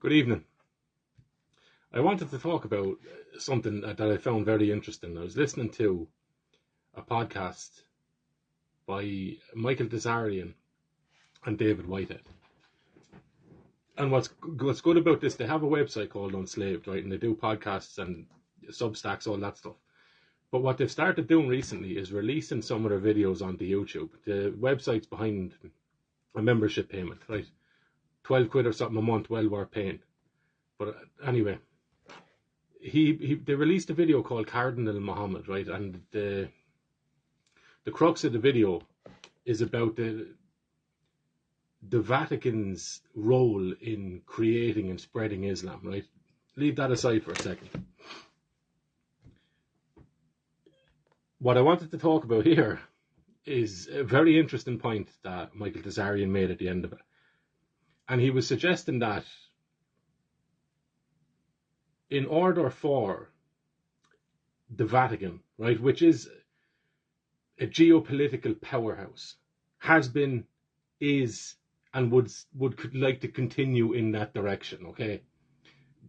Good evening. I wanted to talk about something that I found very interesting. I was listening to a podcast by Michael Desarian and David Whitehead. And what's good about this, they have a website called Unslaved, right? And they do podcasts and Substacks, all that stuff. But what they've started doing recently is releasing some of their videos onto YouTube. The website's behind a membership payment, right? 12 quid or something a month, well worth paying. But anyway, they released a video called Cardinal Muhammad, right? And the crux of the video is about the Vatican's role in creating and spreading Islam, right? Leave that aside for a second. What I wanted to talk about here is a very interesting point that Michael Desarian made at the end of it. And he was suggesting that in order for the Vatican, right, which is a geopolitical powerhouse, has been, is, and would like to continue in that direction, okay?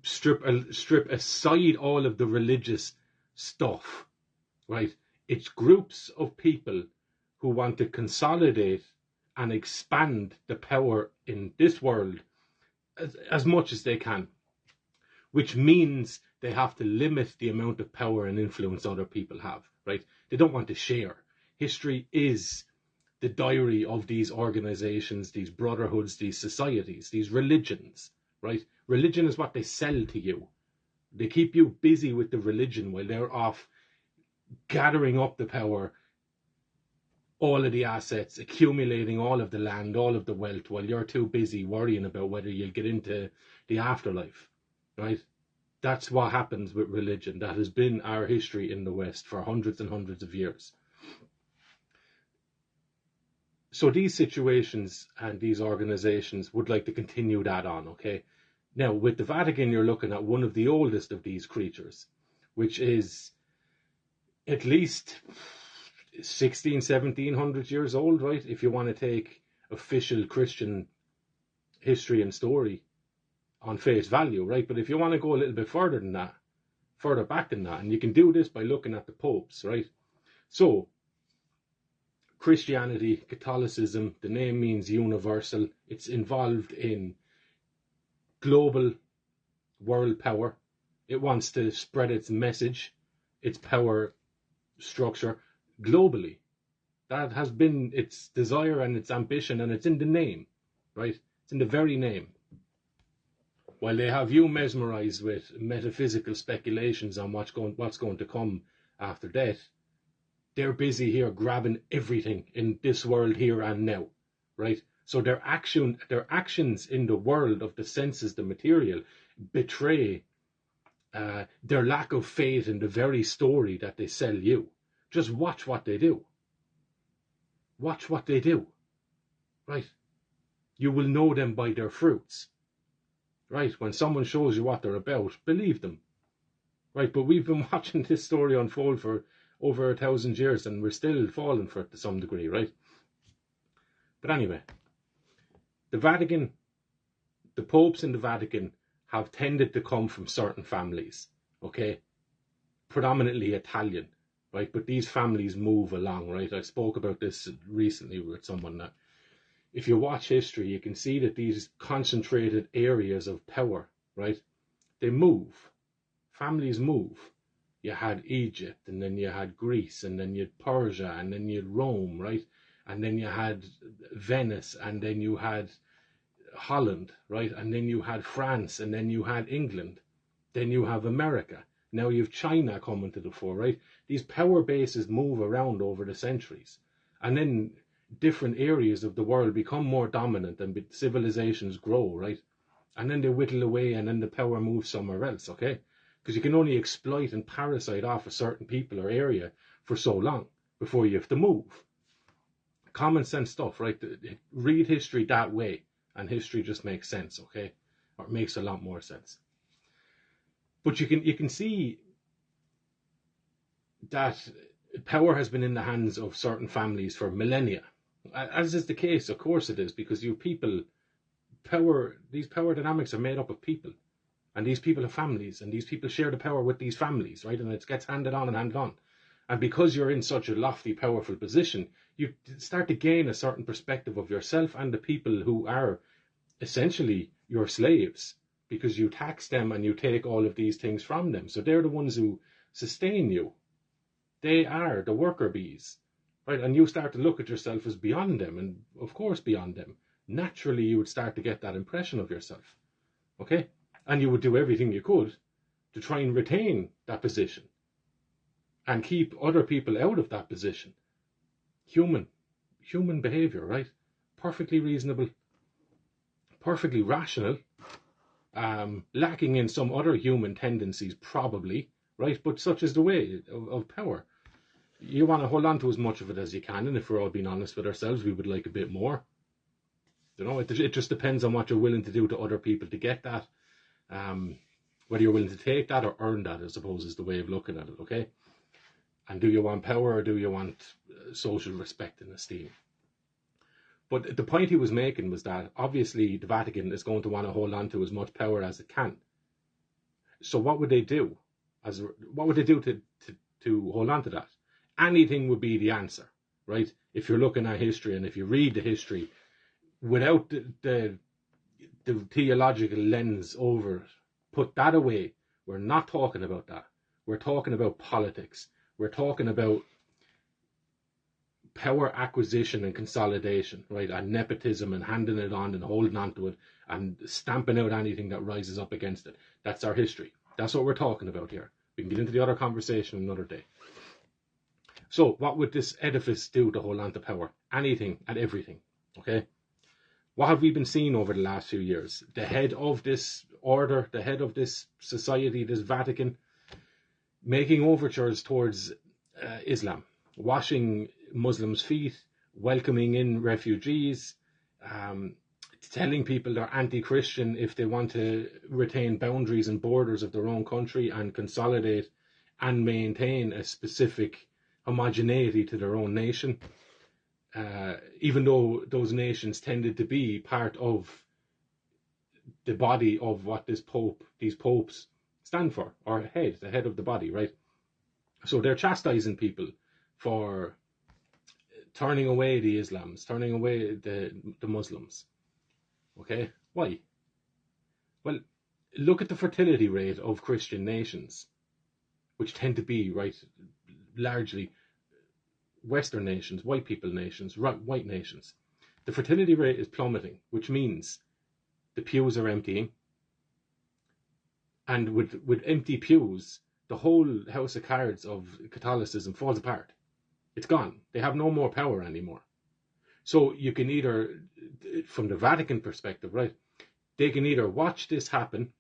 Strip aside all of the religious stuff, right? It's groups of people who want to consolidate and expand the power in this world as much as they can, which means they have to limit the amount of power and influence other people have, right? They don't want to share. History is the diary of these organizations, these brotherhoods, these societies, these religions, right? Religion is what they sell to you. They keep you busy with the religion while they're off gathering up the power, all of the assets, accumulating all of the land, all of the wealth, while you're too busy worrying about whether you'll get into the afterlife, right? That's what happens with religion. That has been our history in the West for hundreds and hundreds of years. So these situations and these organizations would like to continue that on, okay? Now, with the Vatican, you're looking at one of the oldest of these creatures, which is at least 1700 years old, right? If you want to take official Christian history and story on face value, right? But if you want to go a little bit further than that, further back than that, and you can do this by looking at the popes, right? So, Christianity, Catholicism, the name means universal. It's involved in global world power. It wants to spread its message, its power structure globally. That has been its desire and its ambition, and it's in the name, right? It's in the very name. While they have you mesmerized with metaphysical speculations on what's going to come after death, they're busy here grabbing everything in this world here and now, right? So their actions in the world of the senses, the material, betray their lack of faith in the very story that they sell you. Just watch what they do. Watch what they do, right? You will know them by their fruits, right? When someone shows you what they're about, believe them, right? But we've been watching this story unfold for over 1,000 years, and we're still falling for it to some degree, right? But anyway, the Vatican, the popes in the Vatican have tended to come from certain families, okay? Predominantly Italian, right? But these families move along, right? I spoke about this recently with someone that if you watch history, you can see that these concentrated areas of power, right? They move. Families move. You had Egypt, and then you had Greece, and then you had Persia, and then you had Rome, right? And then you had Venice, and then you had Holland, right? And then you had France, and then you had England. Then you have America. Now you have China coming to the fore, right? These power bases move around over the centuries. And then different areas of the world become more dominant and civilizations grow, right? And then they whittle away, and then the power moves somewhere else, okay? Because you can only exploit and parasite off a certain people or area for so long before you have to move. Common sense stuff, right? Read history that way, and history just makes sense, okay? Or it makes a lot more sense. But you can see that power has been in the hands of certain families for millennia. As is the case, of course it is, because you have people these power dynamics are made up of people, and these people have families, and these people share the power with these families, right? And it gets handed on and handed on. And because you're in such a lofty, powerful position, you start to gain a certain perspective of yourself and the people who are essentially your slaves, because you tax them and you take all of these things from them. So they're the ones who sustain you. They are the worker bees, right? And you start to look at yourself as beyond them, and of course beyond them. Naturally, you would start to get that impression of yourself, okay? And you would do everything you could to try and retain that position and keep other people out of that position. Human behavior, right? Perfectly reasonable, perfectly rational, lacking in some other human tendencies probably, right? But such is the way of power. You want to hold on to as much of it as you can, and if we're all being honest with ourselves, we would like a bit more. You know, it just depends on what you're willing to do to other people to get that. Whether you're willing to take that or earn that, I suppose, is the way of looking at it, okay? And do you want power, or do you want social respect and esteem? But the point he was making was that obviously the Vatican is going to want to hold on to as much power as it can. So what would they do? What would they do to hold on to that? Anything would be the answer, right? If you're looking at history, and if you read the history without the theological lens over it, put that away. We're not talking about that. We're talking about politics. We're talking about power acquisition and consolidation, right? And nepotism, and handing it on and holding on to it and stamping out anything that rises up against it. That's our history. That's what we're talking about here. We can get into the other conversation another day. So what would this edifice do to hold on to power? Anything and everything, okay? What have we been seeing over the last few years? The head of this order, the head of this society, this Vatican, making overtures towards Islam, washing Muslims' feet, welcoming in refugees, telling people they're anti-Christian if they want to retain boundaries and borders of their own country and consolidate and maintain a specific homogeneity to their own nation, even though those nations tended to be part of the body of what these popes stand for, or the head of the body, right? So they're chastising people for turning away the Islams, turning away the Muslims. Okay, why? Well, look at the fertility rate of Christian nations, which tend to be, right, largely Western nations, white people nations, white nations. The fertility rate is plummeting, which means the pews are emptying. And with empty pews, the whole house of cards of Catholicism falls apart. It's gone. They have no more power anymore. So you can either, from the Vatican perspective, right, they can either watch this happen,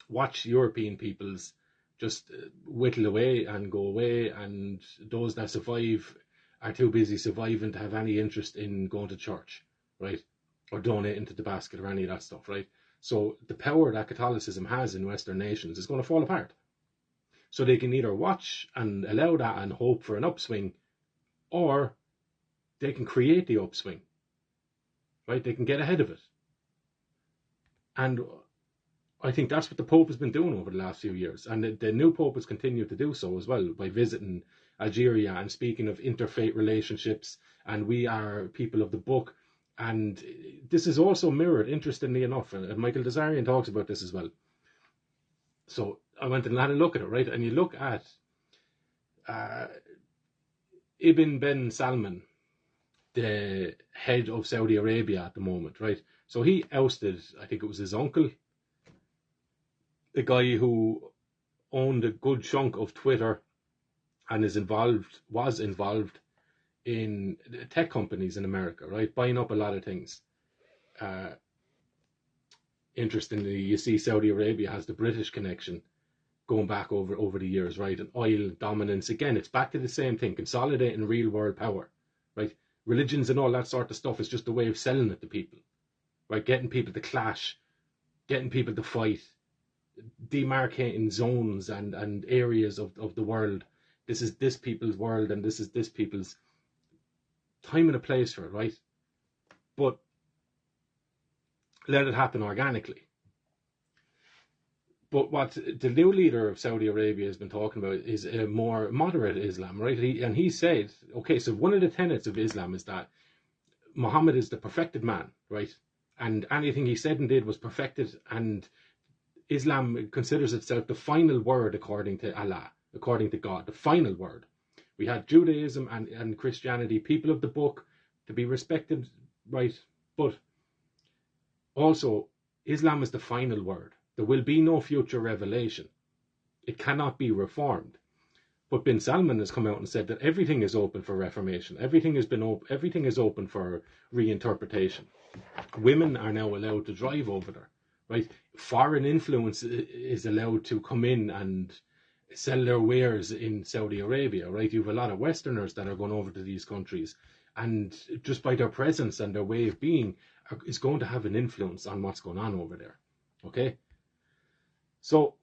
watch European peoples just whittle away and go away, and those that survive are too busy surviving to have any interest in going to church, right, or donating to the basket or any of that stuff, right? So the power that Catholicism has in Western nations is going to fall apart. So they can either watch and allow that and hope for an upswing, or they can create the upswing, right? They can get ahead of it. And I think that's what the Pope has been doing over the last few years. And the new Pope has continued to do so as well, by visiting Algeria and speaking of interfaith relationships, and we are people of the book. And this is also mirrored, interestingly enough, and Michael Desarian talks about this as well. So I went and had a look at it, right? And you look at Ibn Ben Salman, the head of Saudi Arabia at the moment, right? So he ousted, I think it was his uncle, the guy who owned a good chunk of Twitter and was involved in tech companies in America, right? Buying up a lot of things. Interestingly, you see Saudi Arabia has the British connection going back over the years, right? And oil dominance. Again, it's back to the same thing, consolidating real world power, right? Religions and all that sort of stuff is just a way of selling it to people, right? Getting people to clash, getting people to fight, demarcating zones and areas of the world. This is this people's world and this is this people's. Time and a place for it, right? But let it happen organically. But what the new leader of Saudi Arabia has been talking about is a more moderate Islam, right? He said, okay, so one of the tenets of Islam is that Muhammad is the perfected man, right? And anything he said and did was perfected, and Islam considers itself the final word according to Allah, according to God, the final word. We had Judaism and Christianity, people of the book, to be respected, right? But also, Islam is the final word. There will be no future revelation. It cannot be reformed. But bin Salman has come out and said that everything is open for reformation. Everything is open for reinterpretation. Women are now allowed to drive over there, right? Foreign influence is allowed to come in and sell their wares in Saudi Arabia, right? You have a lot of Westerners that are going over to these countries, and just by their presence and their way of being is going to have an influence on what's going on over there, okay? So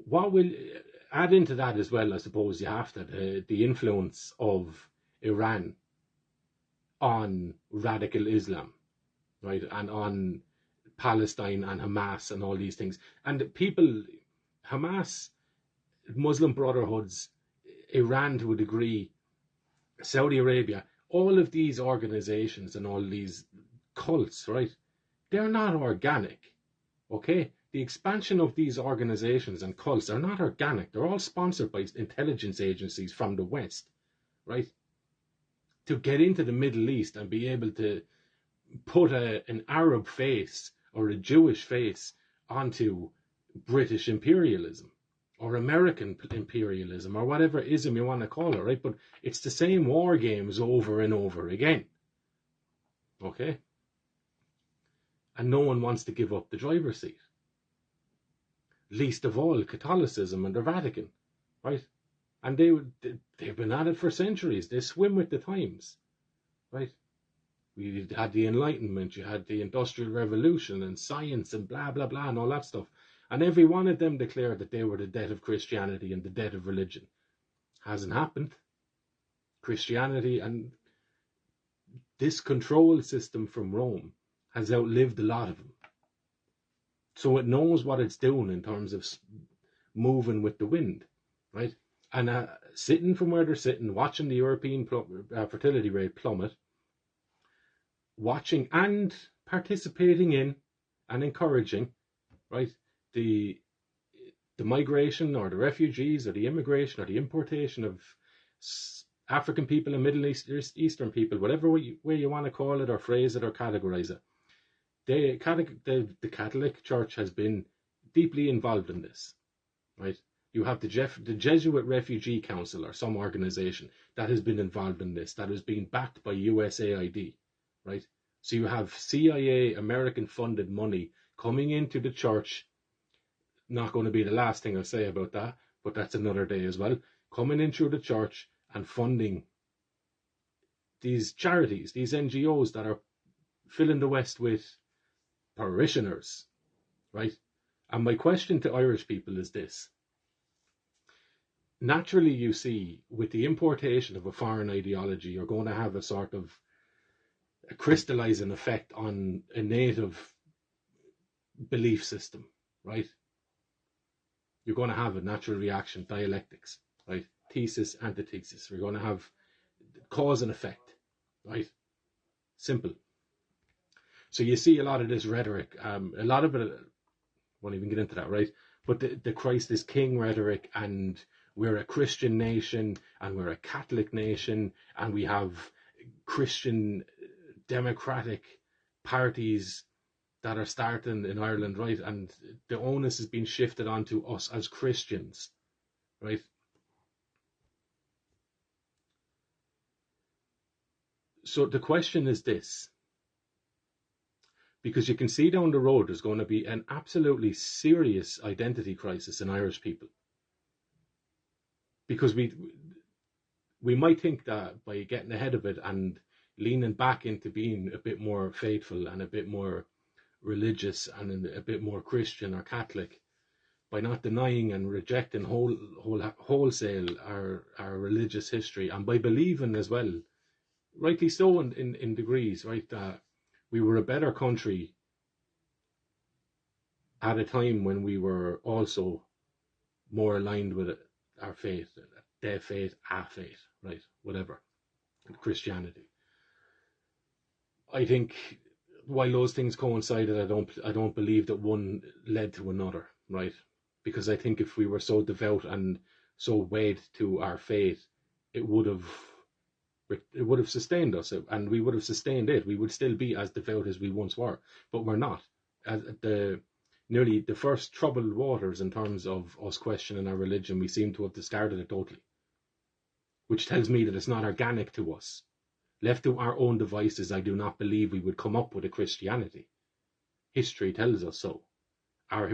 what will add into that as well, I suppose you have to, the influence of Iran on radical Islam, right? And on Palestine and Hamas and all these things. And people, Hamas, Muslim Brotherhoods, Iran to a degree, Saudi Arabia, all of these organizations and all these cults, right? They're not organic, okay? The expansion of these organizations and cults are not organic. They're all sponsored by intelligence agencies from the West, right? To get into the Middle East and be able to put an Arab face or a Jewish face onto British imperialism or American imperialism or whatever ism you want to call it, right? But it's the same war games over and over again, okay? And no one wants to give up the driver's seat. Least of all Catholicism and the Vatican, right? And they've been at it for centuries. They swim with the times, right? We had the Enlightenment, you had the Industrial Revolution and science and blah, blah, blah and all that stuff. And every one of them declared that they were the death of Christianity and the death of religion. Hasn't happened. Christianity and this control system from Rome has outlived a lot of them. So it knows what it's doing in terms of moving with the wind, right? And sitting from where they're sitting, watching the European fertility rate plummet, watching and participating in and encouraging, right, the migration or the refugees or the immigration or the importation of African people and Middle Eastern people, whatever way you want to call it or phrase it or categorize it. The Catholic Church has been deeply involved in this, right? You have the Jesuit Refugee Council or some organization that has been involved in this, that has been backed by USAID, right? So you have CIA American-funded money coming into the church. Not going to be the last thing I'll say about that, but that's another day as well. Coming in through the church and funding these charities, these NGOs that are filling the West with parishioners, right? And my question to Irish people is this. Naturally, you see, with the importation of a foreign ideology, you're going to have a sort of a crystallizing effect on a native belief system, right? You're going to have a natural reaction, dialectics, right? Thesis, antithesis. We're going to have cause and effect, right? Simple. So you see a lot of this rhetoric, a lot of it, won't even get into that, right? But the Christ is King rhetoric, and we're a Christian nation, and we're a Catholic nation, and we have Christian democratic parties that are starting in Ireland, right? And the onus is being shifted onto us as Christians, right? So the question is this, because you can see down the road there's going to be an absolutely serious identity crisis in Irish people. Because we might think that by getting ahead of it and leaning back into being a bit more faithful and a bit more religious and a bit more Christian or Catholic, by not denying and rejecting wholesale our religious history, and by believing as well rightly so in degrees, right? We were a better country at a time when we were also more aligned with our faith, their faith, our faith, right? Whatever, Christianity. I think while those things coincided, I don't believe that one led to another, right? Because I think if we were so devout and so wed to our faith, it would have sustained us, and we would have sustained it. We would still be as devout as we once were, but we're not. At nearly the first troubled waters in terms of us questioning our religion, we seem to have discarded it totally, which tells me that it's not organic to us. Left to our own devices, I do not believe we would come up with a Christianity. History tells us so. Our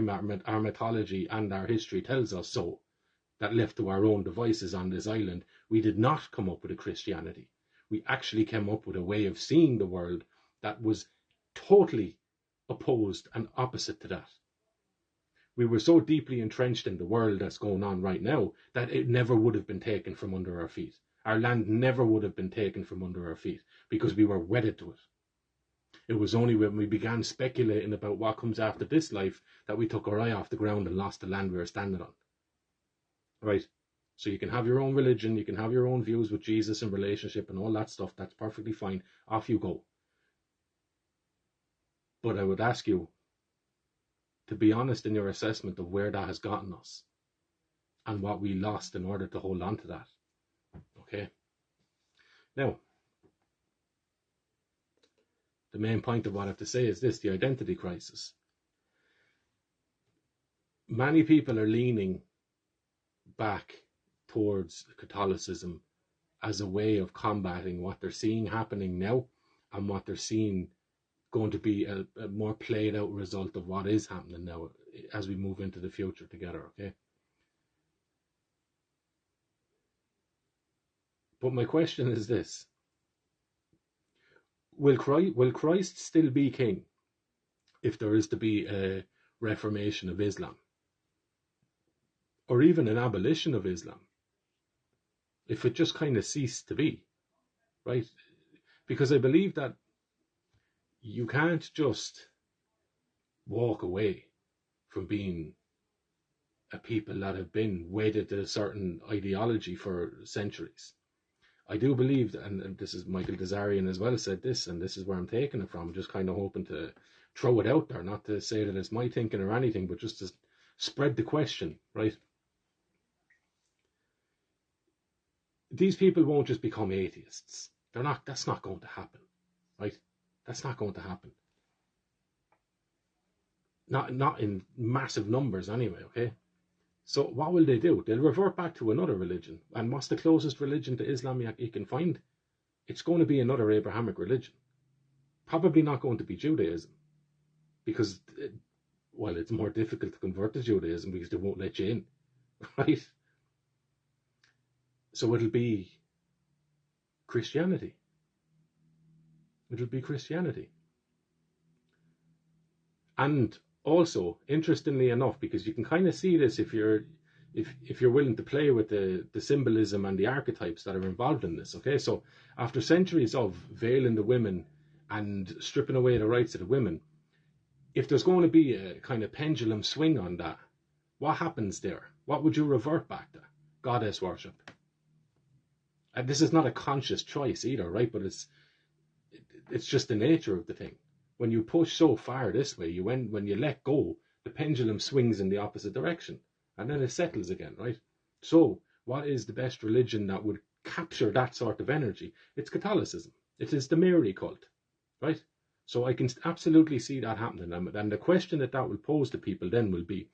mythology and our history tells us so, that left to our own devices on this island, we did not come up with a Christianity. We actually came up with a way of seeing the world that was totally opposed and opposite to that. We were so deeply entrenched in the world that's going on right now that it never would have been taken from under our feet. Our land never would have been taken from under our feet because we were wedded to it. It was only when we began speculating about what comes after this life that we took our eye off the ground and lost the land we were standing on. Right? So you can have your own religion, you can have your own views with Jesus and relationship and all that stuff. That's perfectly fine. Off you go. But I would ask you to be honest in your assessment of where that has gotten us and what we lost in order to hold on to that. Okay? Now, the main point of what I have to say is this: the identity crisis. Many people are leaning back towards Catholicism as a way of combating what they're seeing happening now and what they're seeing going to be a more played out result of what is happening now as we move into the future together, okay? But my question is this: will Christ still be king if there is to be a reformation of Islam? Or even an abolition of Islam? If it just kind of ceased to be, right? Because I believe that you can't just walk away from being a people that have been wedded to a certain ideology for centuries. I do believe, and this is Michael Desarian as well said this, and this is where I'm taking it from. I'm just kind of hoping to throw it out there, not to say that it's my thinking or anything, but just to spread the question, right? These people won't just become atheists. They're not. That's not going to happen, right? That's not going to happen. Not in massive numbers anyway, okay? So what will they do? They'll revert back to another religion. And what's the closest religion to Islam you can find? It's going to be another Abrahamic religion. Probably not going to be Judaism. Because, well, it's more difficult to convert to Judaism because they won't let you in, right? So it'll be Christianity. It'll be Christianity. And also, interestingly enough, because you can kind of see this if you're willing to play with the symbolism and the archetypes that are involved in this, okay? So after centuries of veiling the women and stripping away the rights of the women, if there's going to be a kind of pendulum swing on that, what happens there? What would you revert back to? Goddess worship. And this is not a conscious choice either, right? But it's just the nature of the thing. When you push so far this way, when you let go, the pendulum swings in the opposite direction, and then it settles again, right? So, what is the best religion that would capture that sort of energy? It's Catholicism. It is the Mary cult, right? So I can absolutely see that happening. And the question that will pose to people then will be,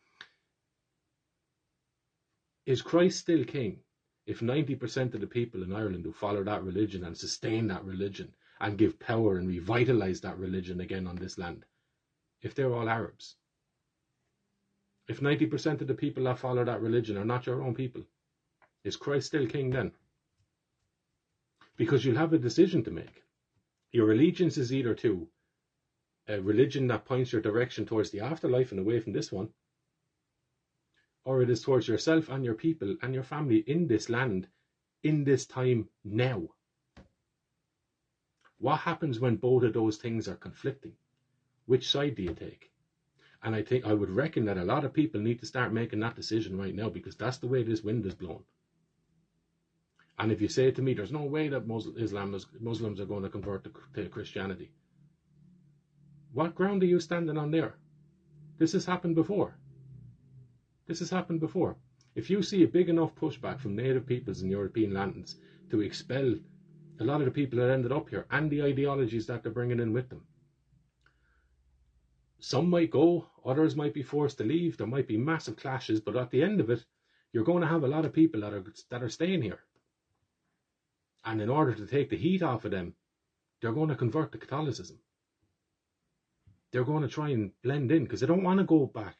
is Christ still king if 90% of the people in Ireland who follow that religion and sustain that religion and give power and revitalise that religion again on this land, if they're all Arabs? If 90% of the people that follow that religion are not your own people, is Christ still king then? Because you'll have a decision to make. Your allegiance is either to a religion that points your direction towards the afterlife and away from this one, or it is towards yourself and your people and your family in this land, in this time now. What happens when both of those things are conflicting? Which side do you take? And I think I would reckon that a lot of people need to start making that decision right now, because that's the way this wind is blown. And if you say to me, there's no way that Muslims are going to convert to Christianity, what ground are you standing on there? This has happened before. This has happened before. If you see a big enough pushback from native peoples in European lands to expel a lot of the people that ended up here and the ideologies that they're bringing in with them, some might go, others might be forced to leave, there might be massive clashes, but at the end of it, you're going to have a lot of people that are staying here. And in order to take the heat off of them, they're going to convert to Catholicism. They're going to try and blend in because they don't want to go back.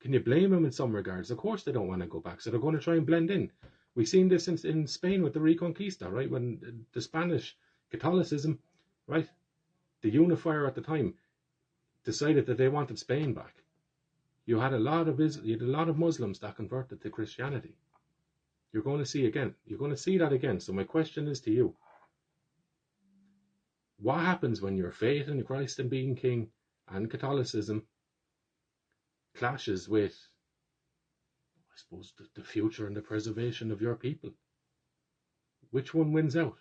Can you blame them in some regards? Of course they don't want to go back, so they're going to try and blend in. We've seen this in Spain with the Reconquista, right? When the Spanish Catholicism, right, the unifier at the time, decided that they wanted Spain back. You had a lot of Muslims that converted to Christianity. You're going to see that again. So my question is to you: what happens when your faith in Christ and being King and Catholicism clashes with, I suppose, the future and the preservation of your people? Which one wins out?